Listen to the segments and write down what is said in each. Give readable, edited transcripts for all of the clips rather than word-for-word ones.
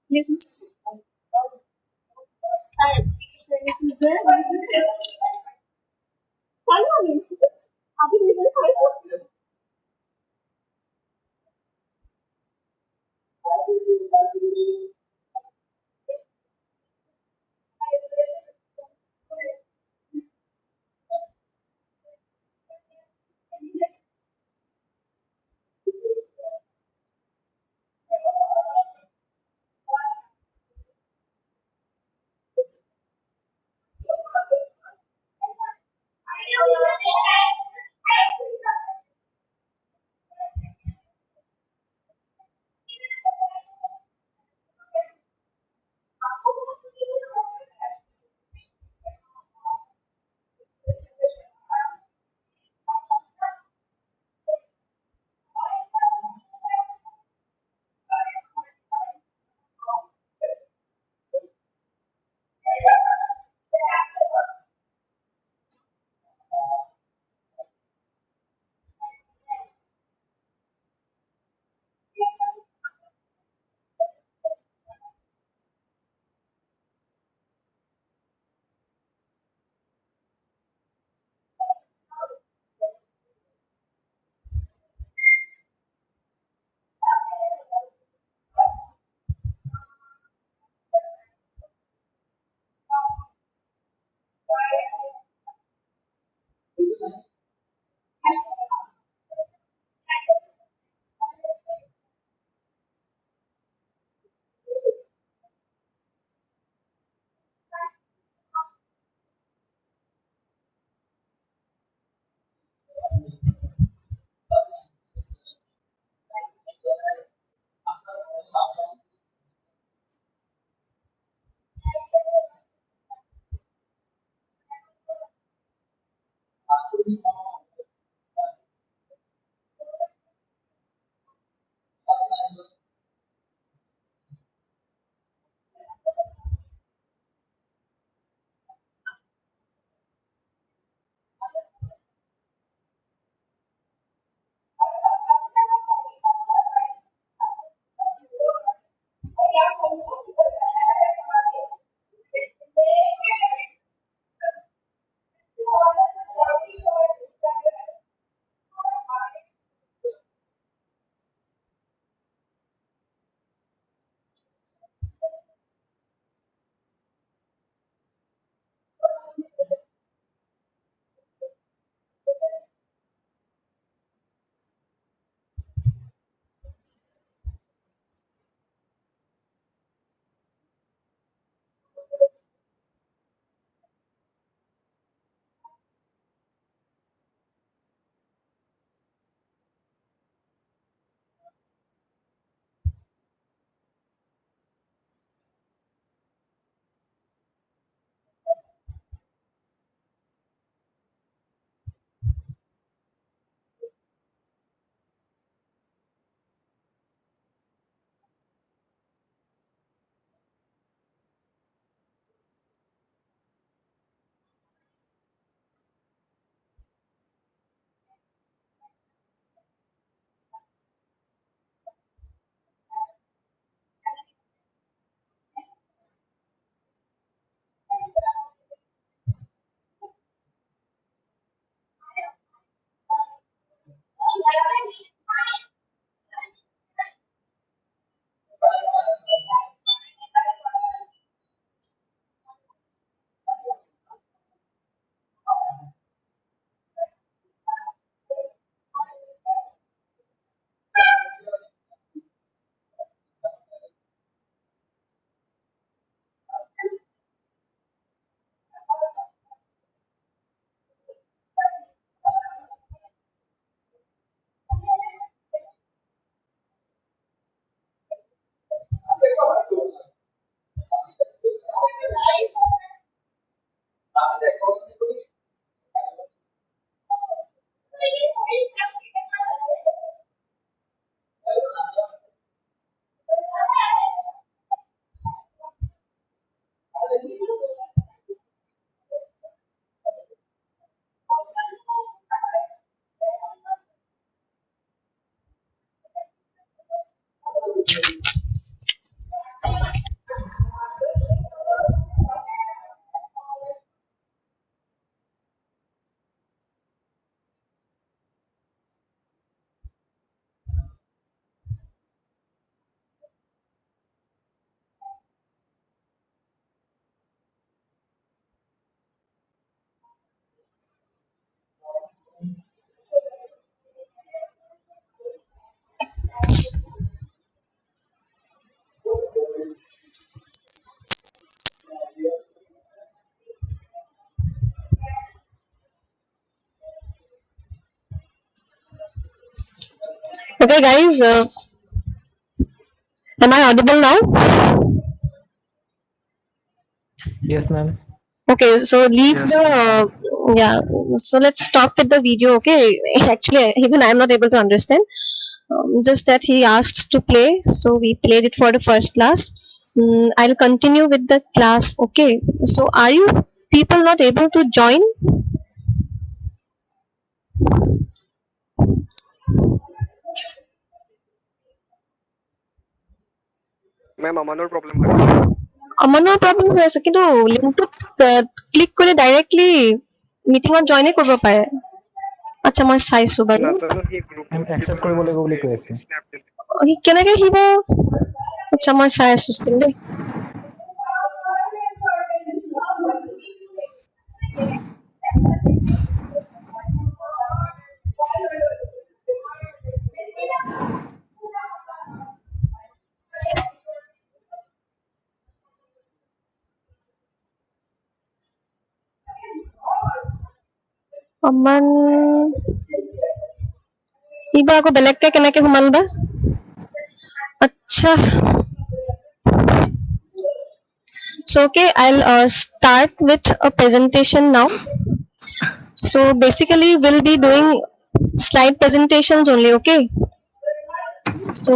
This is size. Okay, guys, am I audible now? Yes, ma'am. Okay, so leave Yes, the yeah. So let's stop with the video. Okay, actually, even I'm not able to understand. Just that he asked to play, so we played it for the first class. I'll continue with the class. Okay, so are you people not able to join? ma'am, আমানৰ problem হৈ আছে। আমার problem হৈ আছে কিন্তু লিংকটোত click কৰি directly মিটিঙত জইনে কৰিব পাৰে আচ্ছা মই চাইছো বাৰু নাজানো সি গ্ৰুপত মেম একচেপ্ট কৰিব লাগিব বুলি কৈ আছে। স্নেপ দিলে। সি কেনেকে আহিব আচ্ছা মই চাই আছো ষ্টিল দেই অমান ইবা আকৌ বেলেগকে কেনেকে সোমাল বা আচ্ছা so okay I'll start with a presentation now so basically we'll be doing slide presentations only okay so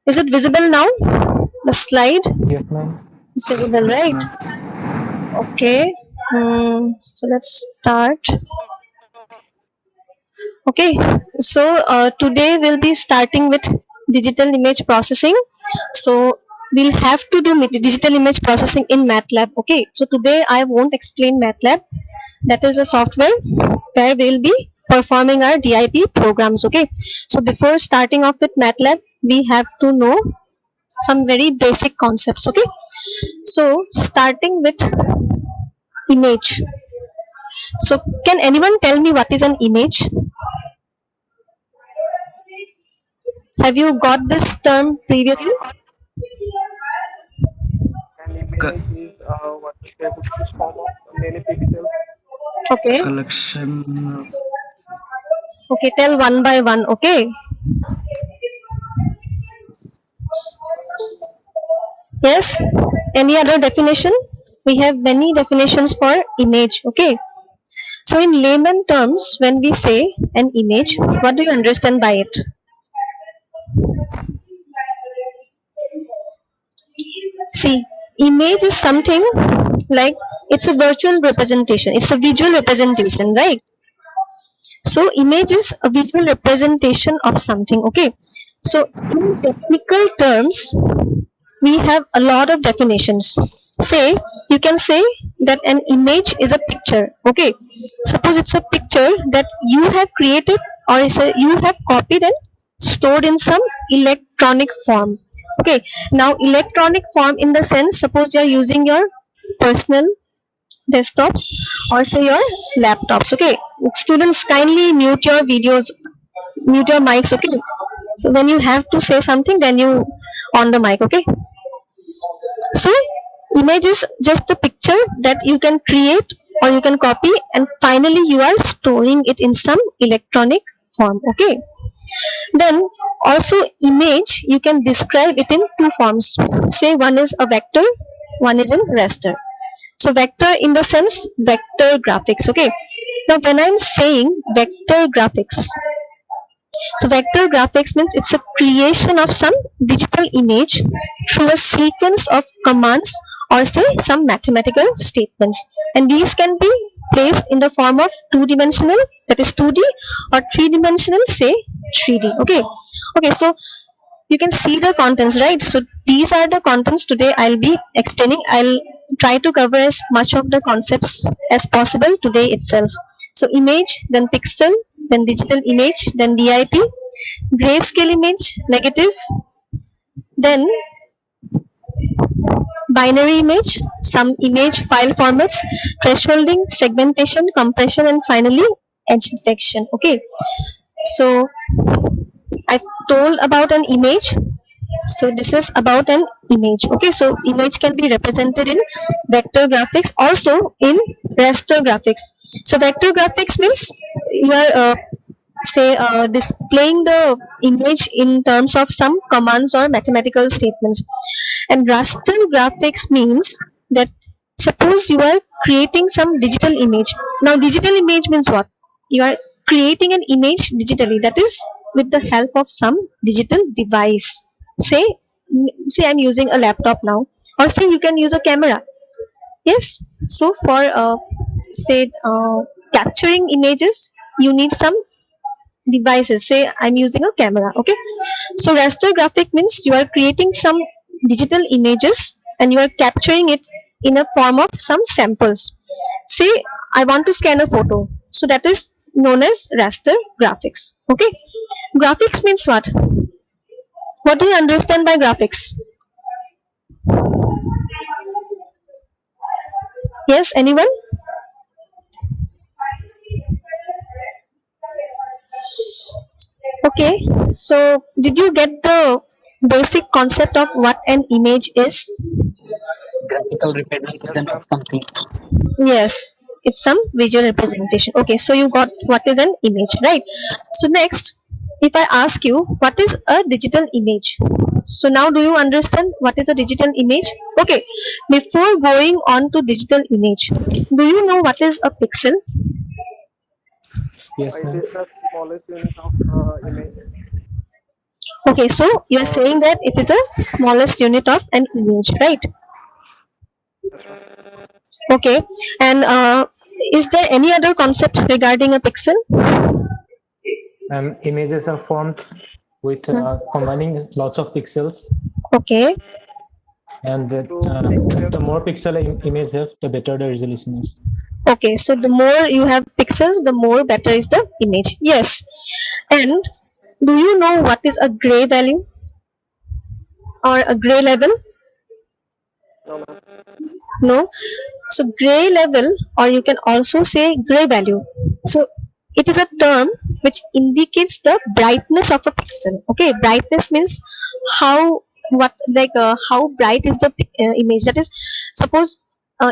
is it visible now the slide Yes, ma'am. is visible Yes, right ma'am. okay so let's start okay so today we'll be starting with digital image processing so we'll have to do digital image processing in MATLAB okay so today I won't explain MATLAB that is a software where we'll be performing our DIP programs okay so before starting off with MATLAB we have to know some very basic concepts okay so starting with image so can anyone tell me what is an image have you got this term previously An image is what we say which is form of many pixels. okay Collection. okay tell one by one okay yes any other definition we have many definitions for image okay so in layman terms when we say an image what do you understand by it see image is something like it's a virtual representation it's a visual representation right so image is a visual representation of something okay so in technical terms we have a lot of definitions say you can say that an image is a picture okay suppose it's a picture that you have created or you have copied and stored in some electronic form okay now electronic form in the sense suppose you are using your personal desktops or say your laptops okay students kindly mute your videos mute your mics okay so when you have to say something then you on the mic okay so image is just a picture that you can create or you can copy and finally you are storing it in some electronic form okay then also image you can describe it in two forms say one is a vector one is in raster so vector in the sense vector graphics okay now when I'm saying vector graphics so vector graphics means it's a creation of some digital image through a sequence of commands or say some mathematical statements. And these can be placed in the form of two-dimensional, that is 2D, or three-dimensional, say 3D. Okay. Okay, so you can see the contents, right? So these are the contents today I'll be explaining. I'll try to cover as much of the concepts as possible today itself. So image, then pixel, then digital image, then DIP, grayscale image, negative, then binary image, some image file formats, thresholding, segmentation, compression, and finally edge detection. Okay, so I told about an image. So this is about an image. Okay, so image can be represented in vector graphics, also in raster graphics. So vector graphics means you are say displaying the image in terms of some commands or mathematical statements. And raster graphics means that suppose you are creating some digital image. Now digital image means what? You are creating an image digitally, that is with the help of some digital device. Say say I'm using a laptop now, or say you can use a camera. Yes. So for say capturing images, you need some devices. Say I'm using a camera. Okay. So raster graphic means you are creating some digital images and you are capturing it in a form of some samples. Say I want to scan a photo. So that is known as raster graphics. Okay. Graphics means what? What do you understand by graphics? Yes, anyone? Okay, so did you get the basic concept of what an image is? Graphical Yes, representation of ma'am. something. Yes, it's some visual representation. Okay, so you got what is an image, right? So next, if I ask you what is a digital image? So now do you understand what is a digital image? Okay, before going on to digital image, do you know what is a pixel? Yes, It ma'am. is the smallest unit of image. Okay, so you are Or saying that it is a smallest unit of an image, right? yes, ma'am. Okay, and is there any other concept regarding a pixel? Images are formed with combining lots of pixels, Okay, and To make them the more pixel image have, the better the resolution is. okay, so the more you have pixels, the more better is the image. Yes, and do you know what is a gray value or a gray level? no, ma'am. No. So gray level, or you can also say gray value. So it is a term which indicates the brightness of a pixel. Okay, brightness means how what like how bright is the image. That is, suppose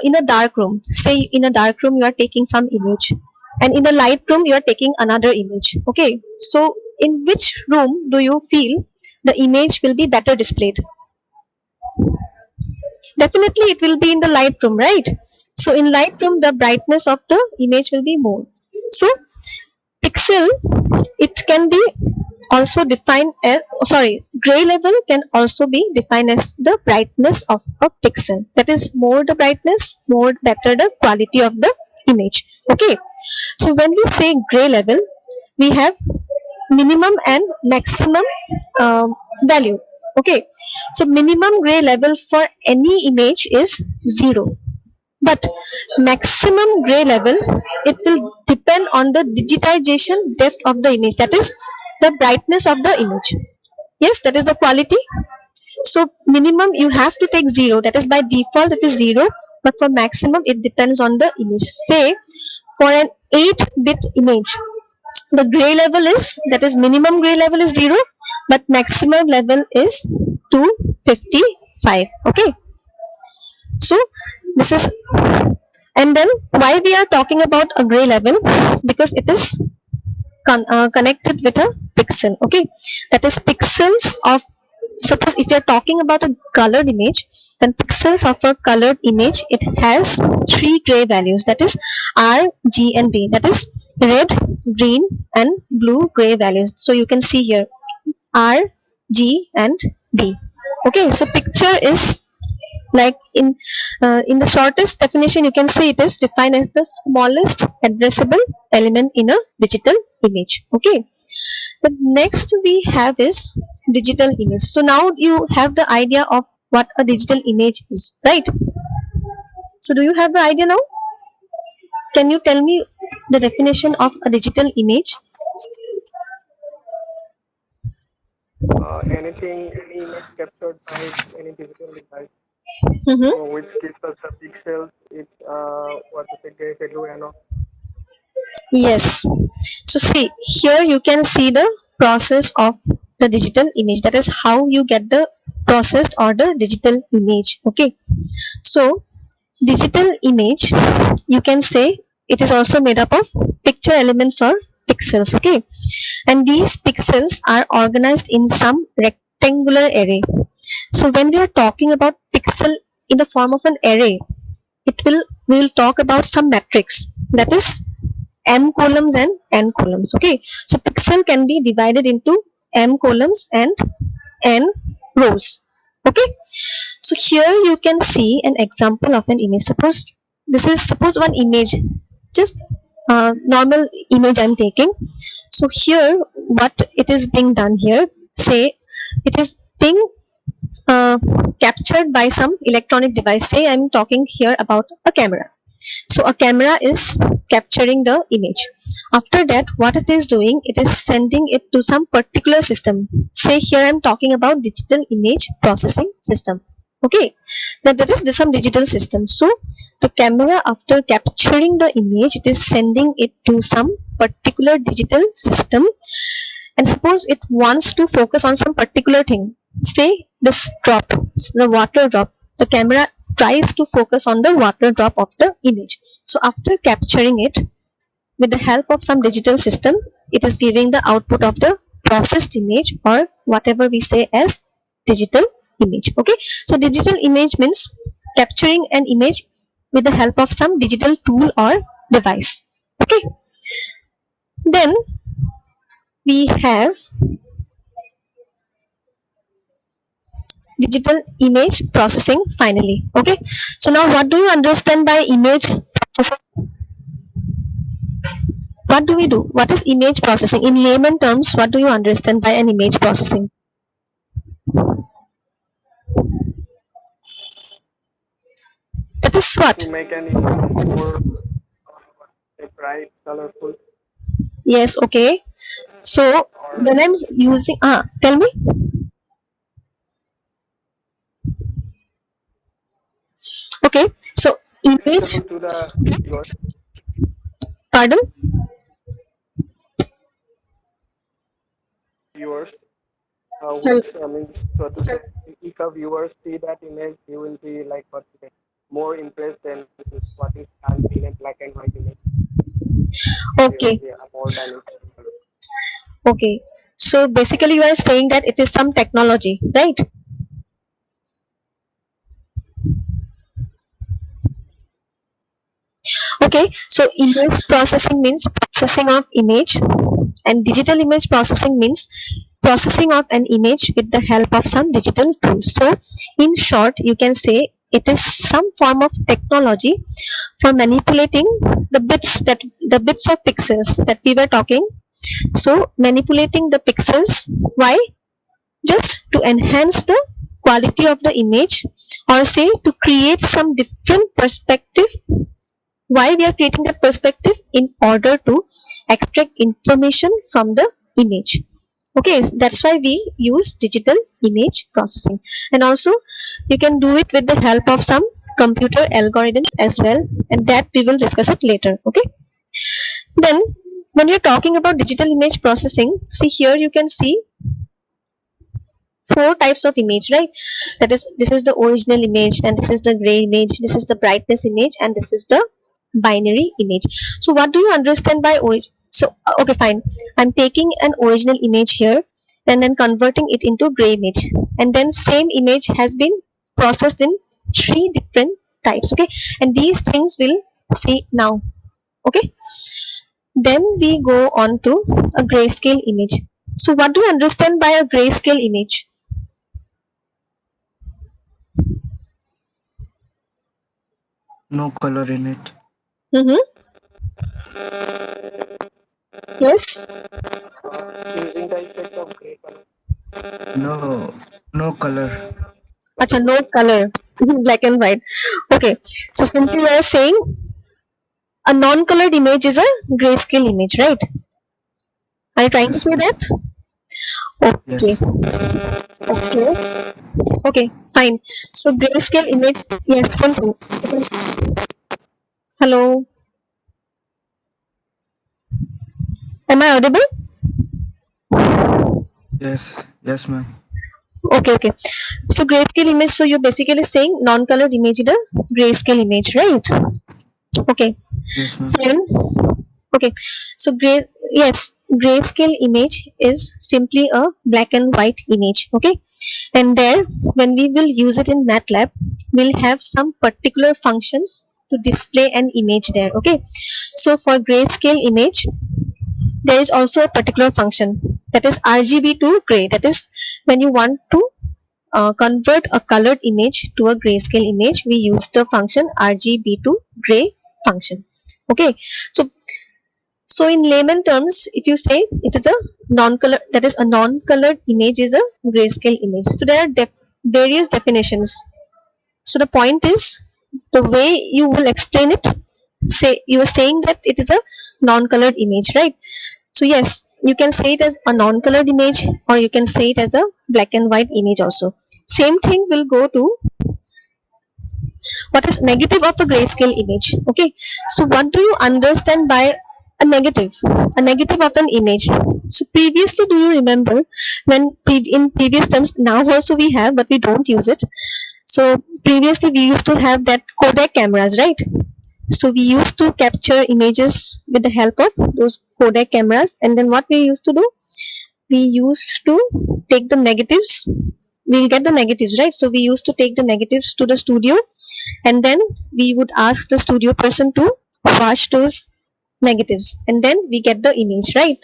in a dark room. Say in a dark room you are taking some image, and in a light room you are taking another image. Okay, so in which room do you feel the image will be better displayed? Definitely it will be in the light room, right? So in light room the brightness of the image will be more. So pixel, it can be also defined as, sorry, gray level can also be defined as the brightness of a pixel. That is, more the brightness, more better the quality of the image. Okay, so when we say gray level, we have minimum and maximum value. Okay, so minimum gray level for any image is 0, but maximum gray level, it will depend on the digitization depth of the image, that is the brightness of the image. Yes, that is the quality. So minimum you have to take 0, that is by default it is 0, but for maximum it depends on the image. Say for an 8-bit image, the gray level is, that is minimum gray level is 0, but maximum level is 255. Okay, so this is, and then why we are talking about a gray level? Because it is connected with a pixel. Okay, that is pixels of, suppose if you are talking about a colored image, then pixels of a colored image, it has three gray values, that is R, G and B, that is red, green and blue gray values. So you can see here R, G and B. Okay, so picture is like in the shortest definition, you can say it is defined as the smallest addressable element in a digital image. Okay, the next we have is digital image. So now you have the idea of what a digital image is, right? So do you have the idea now? Can you tell me the definition of a digital image? Any image captured by any digital device, Mm-hmm. which gives us the pixels, its what to say, gray value and all. Yes. So see, here you can see the process of the digital image. That is how you get the processed or the digital image. Okay. So digital image, you can say it is also made up of picture elements or pixels. Okay, and these pixels are organized in some rectangular array. So when we are talking about pixel in the form of an array, we will talk about some matrix, that is m columns and n columns. Okay, so pixel can be divided into m columns and n rows. Okay, so here you can see an example of an image. Suppose one image, just normal image I'm taking. So here what it is being done here, say it is being captured by some electronic device. Say I'm talking here about a camera. So a camera is capturing the image. After that, what it is doing, it is sending it to some particular system. Say here I'm talking about digital image processing system. Okay, that is some digital system. So the camera, after capturing the image, it is sending it to some particular digital system. And suppose it wants to focus on some particular thing. Say this drop, the water drop. The camera tries to focus on the water drop of the image. So after capturing it with the help of some digital system, it is giving the output of the processed image, or whatever we say as digital image. Okay, so digital image means capturing an image with the help of some digital tool or device. Okay, then we have digital image processing finally. Okay, so now what do you understand by image processing? What do we do? What is image processing? In layman terms, what do you understand by an image processing? That is what? To make an image more bright, colorful. Yes, okay. So when I'm using, tell me. Okay, so image, To the viewers, pardon? which means, so to say, if a viewer see that image, he will be like what to say, more impressed than what is seen in black and white image. Okay, More dynamic. okay. So basically you are saying that it is some technology, right? Okay, so image processing means processing of image, and digital image processing means processing of an image with the help of some digital tools. So in short, you can say it is some form of technology for manipulating the bits of pixels that we were talking. So manipulating the pixels, why? Just to enhance the quality of the image, or say to create some different perspective. Why we are creating that perspective? In order to extract information from the image. Okay, that's why we use digital image processing. And also you can do it with the help of some computer algorithms as well, and that we will discuss it later. Okay, then when you're talking about digital image processing, see here you can see 4 types of image, right? That is, this is the original image, and this is the gray image, this is the brightness image, and this is the binary image. So what do you understand by origin? So okay, fine, I'm taking an original image here and then converting it into gray image, and then same image has been processed in 3 different types. Okay, and these things we'll see now. Okay, then we go on to a grayscale image. So what do you understand by a grayscale image? No color in it. Yes. Using the effect of gray color. No color. Acha, no color. Black and white. Okay, so simply we are saying a non-colored image is a grayscale image, right? Are you trying to say that? Okay. Yes. Okay. Okay, fine. So grayscale image, yes, simple. It is. Hello. Am I audible? Yes, ma'am. Okay. So grayscale image. So you're basically saying non-colored image is a grayscale image, right? Okay. Yes, ma'am. Fine. Okay, so grayscale image is simply a black and white image. Okay, and there, when we will use it in MATLAB, we'll have some particular functions to display an image there. Okay, so for grayscale image, there is also a particular function, that is RGB to gray. That is, when you want to convert a colored image to a grayscale image, we use the function RGB to gray function. Okay, so in layman terms, if you say it is a non-color, that is a non-colored image is a grayscale image. So there are various definitions. So the point is, the way you will explain it, say you are saying that it is a non-colored image, right? So yes, you can say it as a non-colored image, or you can say it as a black and white image also. Same thing will go to what is negative of a grayscale image. Okay, so what do you understand by a negative of an image? So previously, do you remember when in previous terms, now also we have, but we don't use it. So previously we used to have that Kodak cameras, right? So we used to capture images with the help of those Kodak cameras, and then what we used to do, we used to take the negatives. We'll get the negatives, right? So we used to take the negatives to the studio, and then we would ask the studio person to wash those negatives, and then we get the image, right?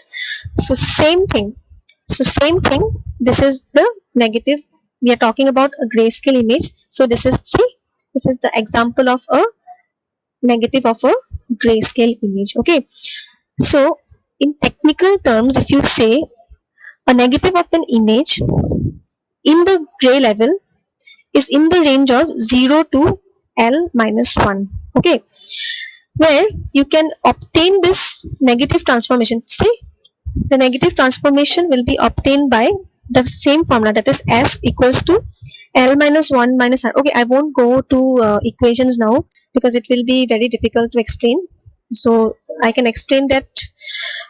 So same thing. This is the negative. We are talking about a grayscale image. So this is the example of a negative of a grayscale image. Okay, so in technical terms, if you say a negative of an image in the gray level is in the range of 0 to L minus 1. Okay, where you can obtain this negative transformation. See, the negative transformation will be obtained by the same formula, that is S equals to L minus 1 minus R. Okay, I won't go to equations now because it will be very difficult to explain. So I can explain that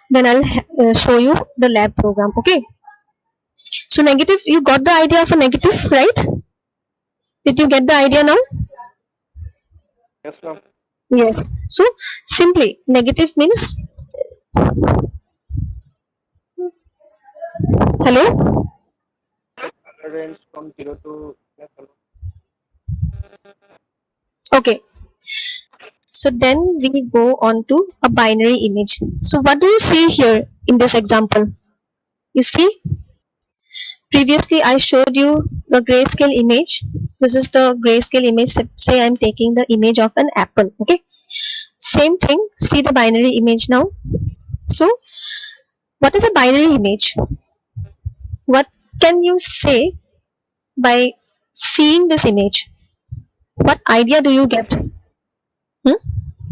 when I'll show you the lab program. Okay, so negative, you got the idea of a negative, right? Did you get the idea now? Yes, ma'am. Yes. So simply negative means, hello? Range from 0 to less than 1. Okay. So then we go on to a binary image. So what do you see here in this example? You see, previously I showed you the grayscale image. This is the grayscale image. Say I'm taking the image of an apple. Okay. Same thing. See the binary image now. So what is a binary image? What can you say by seeing this image? What idea do you get? Hmm?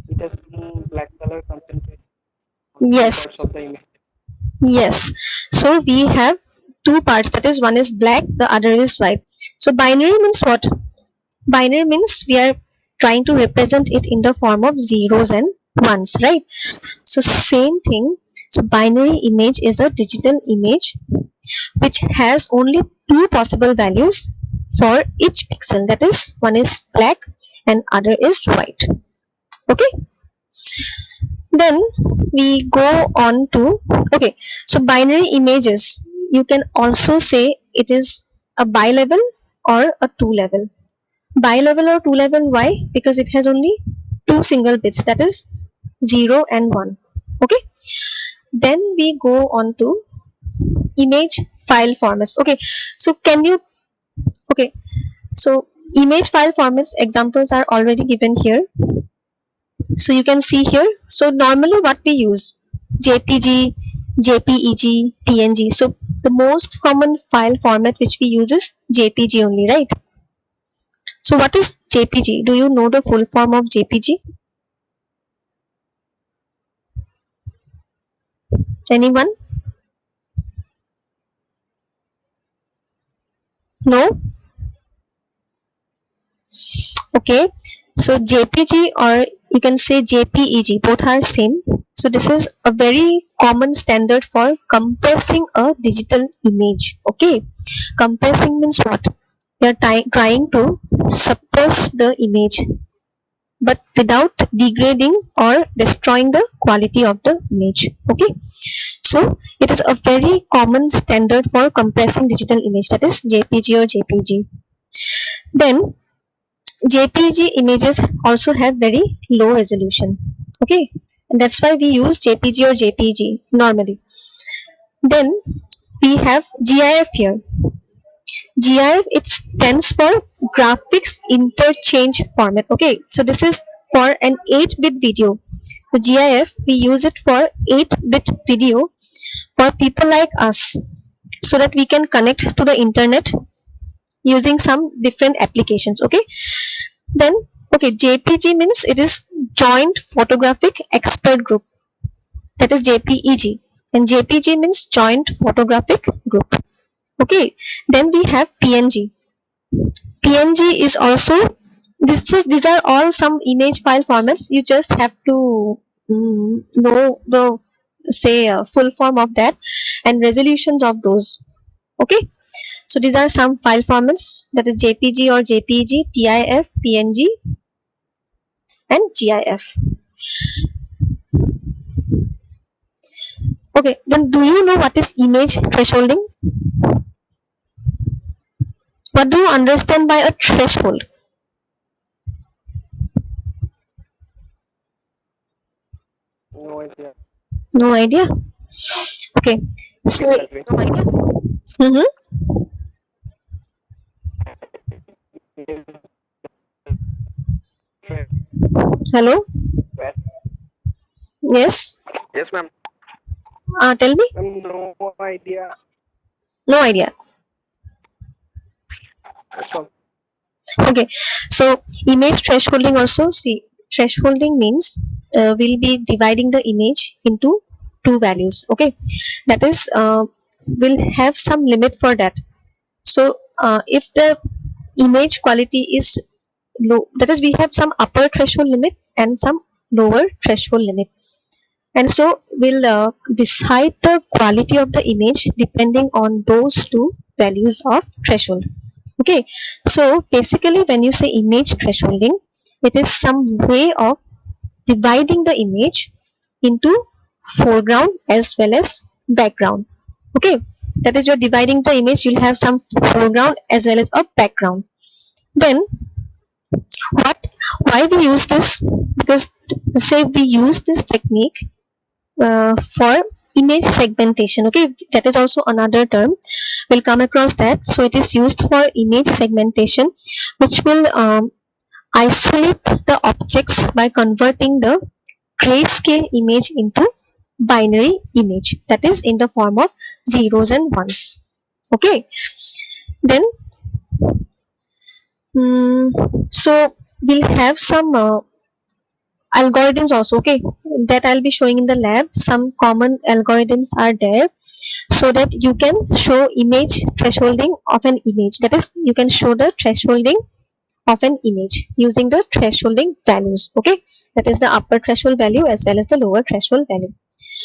It has some black color concentrated on two Yes. parts of the image. Yes. So we have two parts, that is, one is black, the other is white. So binary means what? Binary means we are trying to represent it in the form of zeros and ones, right? So same thing. So binary image is a digital image which has only two possible values for each pixel, that is, one is black and other is white. Okay, then we go on to, okay, so binary images, you can also say it is a bi-level or a two-level. Bi-level or two-level, why? Because it has only two single bits, that is 0 and 1. Okay, then we go on to image file formats. Okay, so can you, okay, so image file formats examples are already given here. So you can see here. So normally what we use, JPG, JPEG, PNG. So the most common file format which we use is JPG only, right? So what is JPG? Do you know the full form of JPG? Anyone? No? Okay. So JPG, or you can say JPEG, both are same. So this is a very common standard for compressing a digital image. Okay. Compressing means what? We are trying to suppress the image. but without degrading or destroying the quality of the image. Okay, so it is a very common standard for compressing digital image, that is JPG or JPG. Then JPG images also have very low resolution. Okay, and that's why we use JPG or JPG normally. Then we have GIF here. GIF, it stands for graphics interchange format. Okay, so this is for an 8-bit video. So GIF, we use it for 8-bit video for people like us, so that we can connect to the internet using some different applications. Okay, then okay, JPG means it is Joint Photographic Expert Group, that is JPEG, and JPG means Joint Photographic Group. Okay, then we have PNG. PNG is also this. So these are all some image file formats. You just have to know the full form of that and resolutions of those. Okay, so these are some file formats, that is JPG or JPEG, TIF, PNG, and GIF. Okay, then do you know what is image thresholding? What do you understand by a threshold? No idea. No idea. Okay, so Exactly. hello. Yes. Yes, ma'am. Tell me. No idea. No idea. That's all. Okay, so image thresholding also. See, thresholding means we'll be dividing the image into two values. Okay, that is we'll have some limit for that. So if the image quality is low, that is we have some upper threshold limit and some lower threshold limit, and so we'll decide the quality of the image depending on those two values of threshold. Okay, so basically when you say image thresholding, it is some way of dividing the image into foreground as well as background. Okay, that is, you're dividing the image, you'll have some foreground as well as a background. Then why we use this? Because say we use this technique for image segmentation. Okay, that is also another term, we'll come across that. So it is used for image segmentation, which will isolate the objects by converting the grayscale image into binary image, that is in the form of zeros and ones. Okay, then so we'll have some algorithms also. Okay, that I'll be showing in the lab. Some common algorithms are there, so that you can show image thresholding of an image, that is you can show the thresholding of an image using the thresholding values. Okay, that is the upper threshold value as well as the lower threshold value.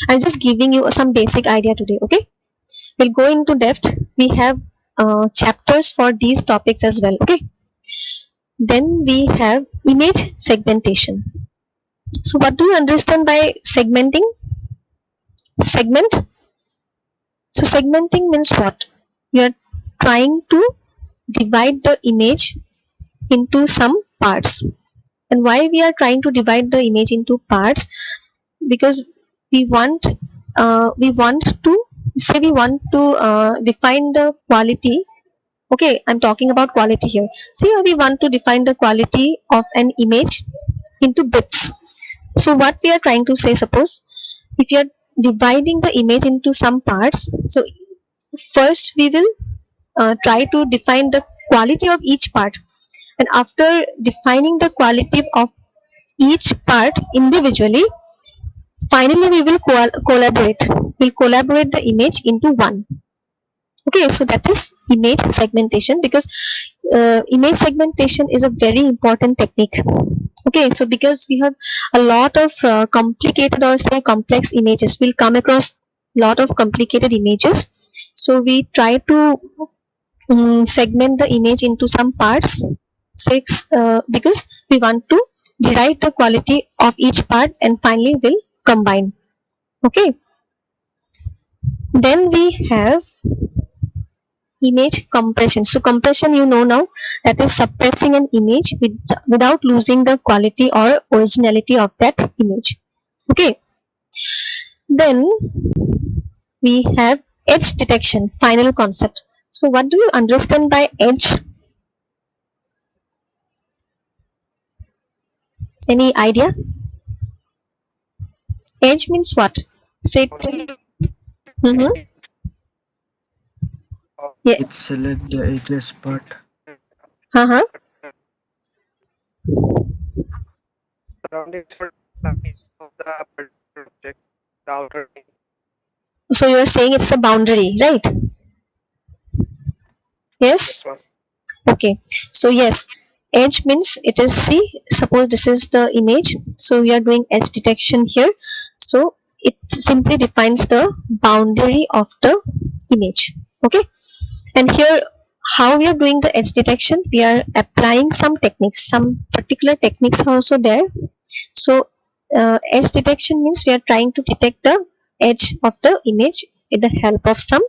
I'm just giving you some basic idea today. Okay, we'll go into depth. We have chapters for these topics as well. Okay, then we have image segmentation. So what do you understand by segmenting? Segment. So segmenting means what? You are trying to divide the image into some parts. And why we are trying to divide the image into parts? Because we want to define the quality. Okay, I'm talking about quality here. See, we want to define the quality of an image into bits. So what we are trying to say, suppose if you are dividing the image into some parts, so first we will try to define the quality of each part, and after defining the quality of each part individually, finally we will collaborate the image into one. Okay, so that is image segmentation, because image segmentation is a very important technique. Okay, so because we have a lot of complicated or say complex images, we'll come across lot of complicated images, so we try to segment the image into some parts, because we want to derive the quality of each part, and finally will combine. Okay. Then we have image compression. So compression, you know now, that is suppressing an image without losing the quality or originality of that image. Okay. Then we have edge detection, final concept. So what do you understand by edge? Any idea? Edge means what? Say it. Yeah. It select the edges part. Uh-huh. Surrounding of the object, the outer ring. So you are saying it's a boundary, right? Yes? Yes, ma'am. Okay. So yes, edge means it is, see, suppose this is the image. So we are doing edge detection here. So it simply defines the boundary of the image. Okay. And here, how we are doing the edge detection? We are applying some techniques. Some particular techniques are also there. So edge detection means we are trying to detect the edge of the image with the help of some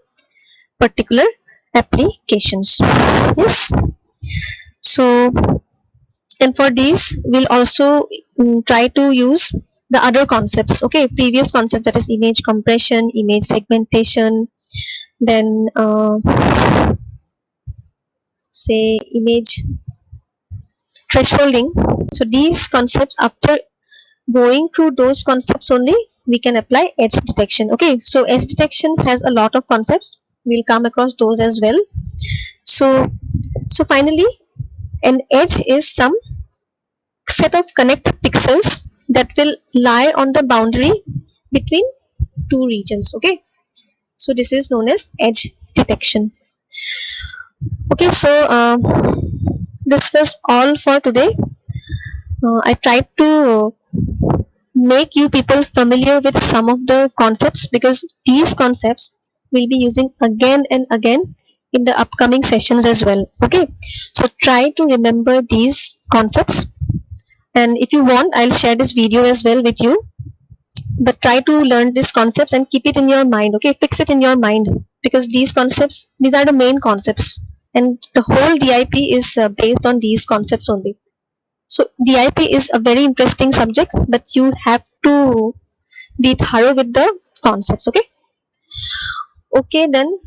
particular applications. Yes. So, and for these we'll also try to use the other concepts. Okay, previous concepts, that is image compression, image segmentation, then say image thresholding. So these concepts, after going through those concepts only, we can apply edge detection. Okay, so edge detection has a lot of concepts. We'll come across those as well. So finally, an edge is some set of connected pixels that will lie on the boundary between two regions. Okay, so this is known as edge detection. Okay, so this was all for today. I tried to make you people familiar with some of the concepts, because these concepts we'll be using again and again in the upcoming sessions as well. Okay, so try to remember these concepts, and if you want, I'll share this video as well with you, but try to learn these concepts and keep it in your mind. Okay, fix it in your mind, because these are the main concepts, and the whole DIP is based on these concepts only. So DIP is a very interesting subject, but you have to be thorough with the concepts. Okay. Okay then.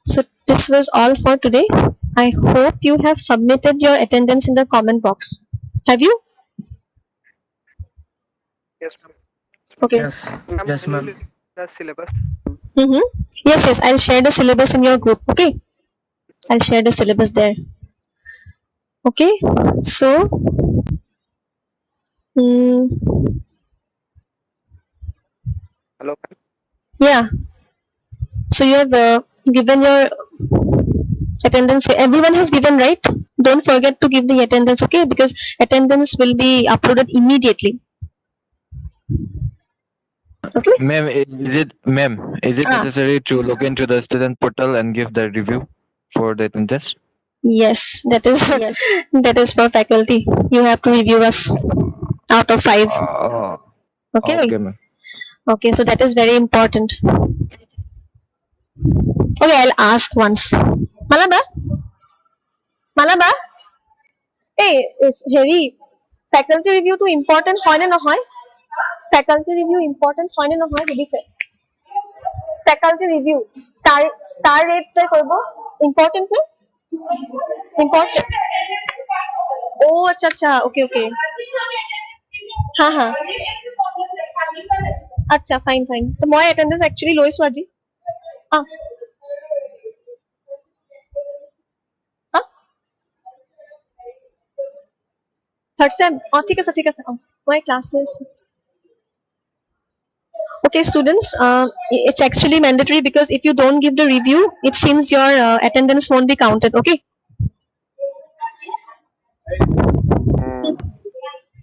So this was all for today. I hope you have submitted your attendance in the comment box. Have you? Yes, ma'am. Okay. Yes. Ma'am, Yes, can you ma'am. list the syllabus? Yes. I'll share the syllabus in your group. Okay. I'll share the syllabus there. Okay. So. Hello. Yeah. So you have given your attendance. Everyone has given, right? Don't forget to give the attendance, okay? Because attendance will be uploaded immediately. Okay? Ma'am, is it Ah. necessary to log into the student portal and give the review for the attendance? Yes, that is that is for faculty. You have to review us out of 5. Okay. Okay, ma'am. Okay, so that is very important. Okay, I'll ask once. Malaba? Malaba? Hey, is Harry, faculty review to important hoy na nohoy? Faculty review important hoy na nohoy bidise? Faculty review star rate check korbo important ne? Important. Oh, acha. Okay. Ha. Acha, fine. So my attendance actually low isu aji. Ah. Huh? Third sem. Oh, ठीक है sir. Oh, my classmates. Okay, students. It's actually mandatory, because if you don't give the review, it seems your attendance won't be counted. Okay.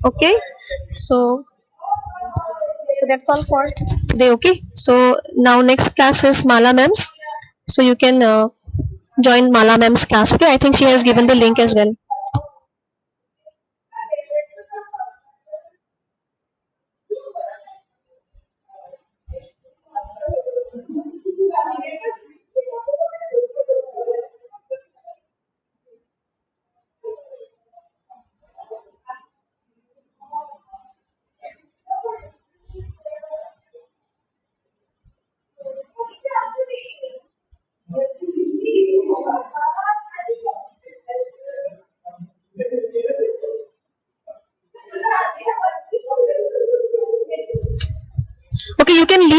Okay. So that's all for today. Okay. So now next class is Mala Ma'am's. So you can join Mala Ma'am's class. Okay. I think she has given the link as well.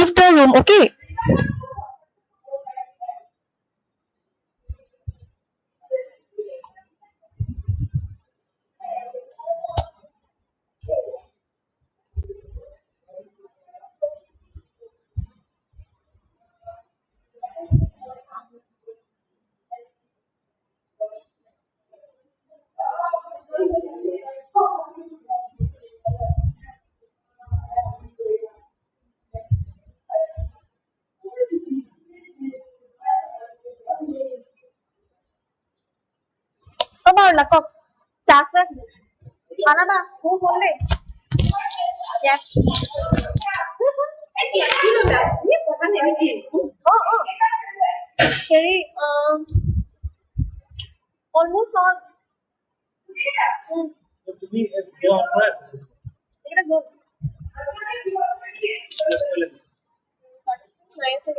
leave the room, okay? Có bao là con chả sẽ mà nó ba không không đi. Yes. Cái almost all. It's good. Nice.